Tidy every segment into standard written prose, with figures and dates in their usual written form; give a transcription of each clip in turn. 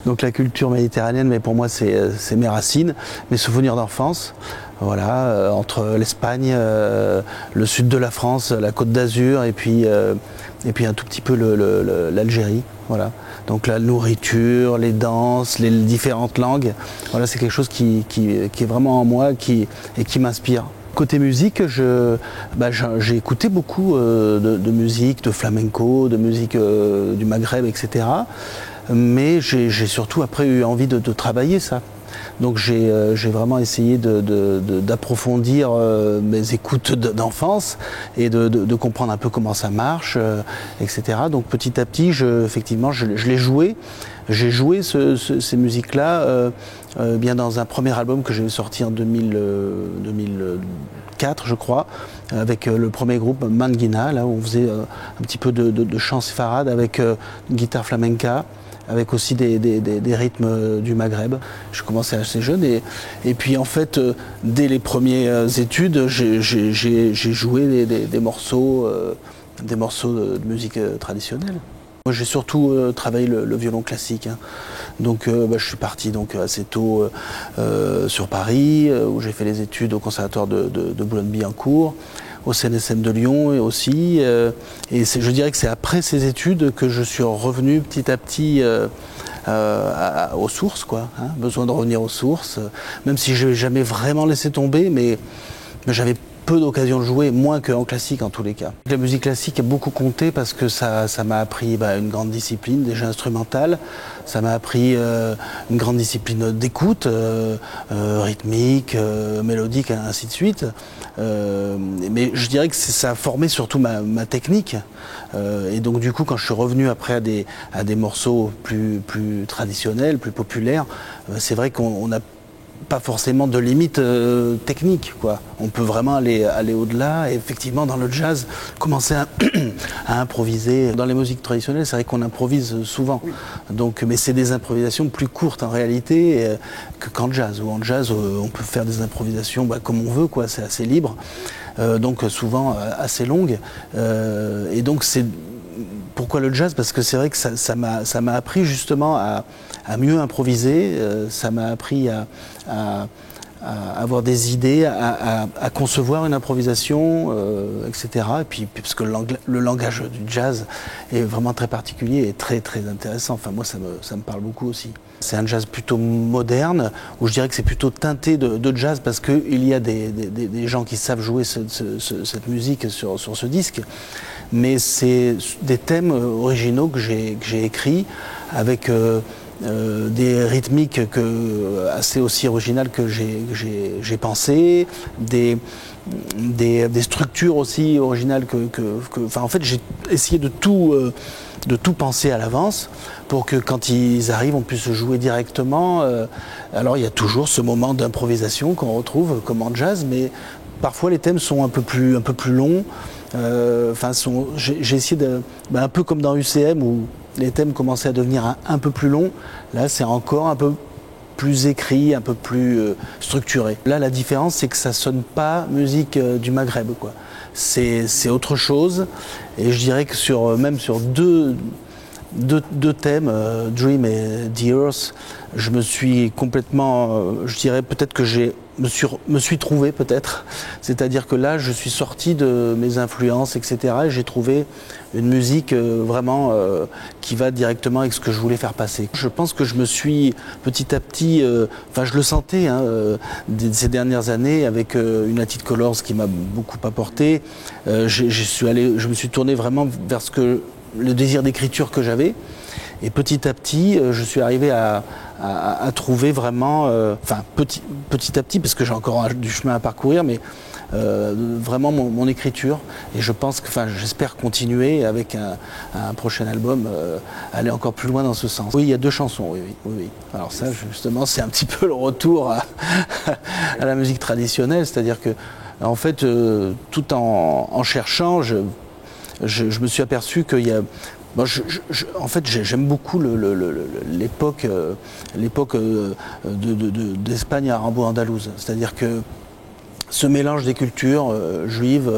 Donc la culture méditerranéenne, mais pour moi c'est mes racines, mes souvenirs d'enfance. Voilà, entre l'Espagne, le sud de la France, la Côte d'Azur et puis un tout petit peu l'Algérie. Voilà. Donc la nourriture, les danses, les différentes langues, voilà, c'est quelque chose qui est vraiment en moi et qui m'inspire. Côté musique, j'ai écouté beaucoup de musique, de flamenco, de musique du Maghreb, etc. Mais j'ai surtout après eu envie de travailler ça. Donc j'ai vraiment essayé d'approfondir mes écoutes d'enfance et de comprendre un peu comment ça marche, etc. Donc petit à petit, effectivement, je l'ai joué. J'ai joué ces musiques-là bien dans un premier album que j'ai sorti en 2004, je crois, avec le premier groupe Manguina, là où on faisait un petit peu de chant séfarade avec une guitare flamenca, avec aussi des rythmes du Maghreb. Je commençais assez jeune et puis en fait, dès les premières études, j'ai joué des morceaux de musique traditionnelle. Moi, j'ai surtout travaillé le violon classique, hein. Donc je suis parti donc, assez tôt sur Paris, où j'ai fait les études au conservatoire de Boulogne-Billancourt, au CNSM de Lyon et aussi. Et je dirais que c'est après ces études que je suis revenu petit à petit aux sources, quoi, hein, besoin de revenir aux sources, même si je n'ai jamais vraiment laissé tomber, mais j'avais peu d'occasion de jouer, moins qu'en classique en tous les cas. La musique classique a beaucoup compté parce que ça m'a appris une grande discipline, déjà instrumentale, ça m'a appris une grande discipline d'écoute, rythmique, mélodique, ainsi de suite. Mais je dirais que ça a formé surtout ma technique. Et donc du coup, quand je suis revenu après à des morceaux plus traditionnels, plus populaires, c'est vrai qu'on n'a pas forcément de limite technique, quoi. On peut vraiment aller au-delà et effectivement dans le jazz commencer à improviser. Dans les musiques traditionnelles, c'est vrai qu'on improvise souvent. Oui. Donc, mais c'est des improvisations plus courtes en réalité qu'en jazz. Ou en jazz, on peut faire des improvisations comme on veut, quoi. C'est assez libre. Donc souvent assez longues. Et donc c'est pourquoi le jazz? Parce que c'est vrai que ça m'a appris justement à mieux improviser, ça m'a appris à avoir des idées, à concevoir une improvisation, etc. Et puis parce que le langage du jazz est vraiment très particulier et très très intéressant. Enfin moi ça me parle beaucoup aussi. C'est un jazz plutôt moderne, où je dirais que c'est plutôt teinté de jazz parce qu'il y a des gens qui savent jouer cette musique sur ce disque. Mais c'est des thèmes originaux que j'ai écrits avec des rythmiques assez aussi originales que j'ai pensées, des structures aussi originales en fait j'ai essayé de tout penser à l'avance pour que quand ils arrivent on puisse jouer directement. Alors il y a toujours ce moment d'improvisation qu'on retrouve comme en jazz, mais parfois les thèmes sont un peu plus longs. J'ai essayé un peu comme dans UCM où les thèmes commençaient à devenir un peu plus longs. Là, c'est encore un peu plus écrit, un peu plus structuré. Là, la différence, c'est que ça sonne pas musique du Maghreb, quoi. C'est autre chose. Et je dirais que même sur deux thèmes, Dream et The Earth, je me suis complètement, je dirais peut-être que me suis trouvé peut-être, c'est-à-dire que là je suis sorti de mes influences, etc. et j'ai trouvé une musique vraiment qui va directement avec ce que je voulais faire passer. Je pense que je me suis petit à petit, je le sentais ces dernières années avec United Colors qui m'a beaucoup apporté. Je me suis tourné vraiment vers le désir d'écriture que j'avais. Et petit à petit, je suis arrivé à trouver vraiment, petit à petit, parce que j'ai encore du chemin à parcourir, mais vraiment mon écriture. Et je pense j'espère continuer avec un prochain album, aller encore plus loin dans ce sens. Oui, il y a 2 chansons, oui. Alors ça, justement, c'est un petit peu le retour à la musique traditionnelle, c'est-à-dire que, en fait, tout en cherchant, je me suis aperçu qu'il y a... en fait, j'aime beaucoup l'époque d'Espagne arabo-andalouse. C'est-à-dire que ce mélange des cultures juives,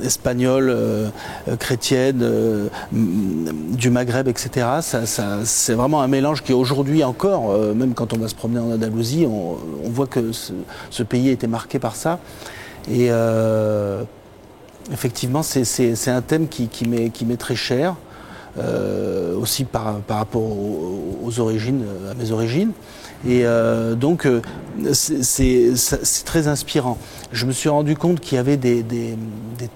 espagnoles, chrétiennes, du Maghreb, etc. C'est vraiment un mélange qui aujourd'hui encore, même quand on va se promener en Andalousie, on voit que ce pays a été marqué par ça. Et effectivement, c'est un thème qui m'est très cher, aussi par rapport aux origines, à mes origines. Et donc c'est très inspirant. Je me suis rendu compte qu'il y avait des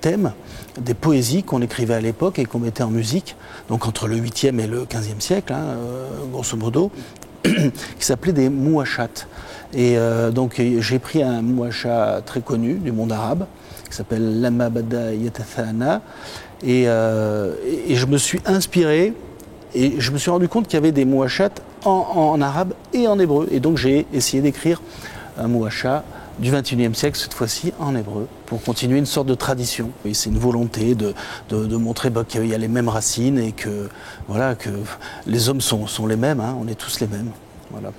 thèmes, des poésies qu'on écrivait à l'époque et qu'on mettait en musique, donc entre le 8e et le 15e siècle, hein, grosso modo, qui s'appelaient des mouachats. Et donc j'ai pris un mouachat très connu du monde arabe, qui s'appelle Lama Bada Yatathana, et je me suis inspiré, et je me suis rendu compte qu'il y avait des mouachats en arabe et en hébreu. Et donc j'ai essayé d'écrire un mouachat du XXIe siècle, cette fois-ci en hébreu, pour continuer une sorte de tradition. Et c'est une volonté de montrer qu'il y a les mêmes racines et que, voilà, que les hommes sont les mêmes, hein, on est tous les mêmes. Voilà.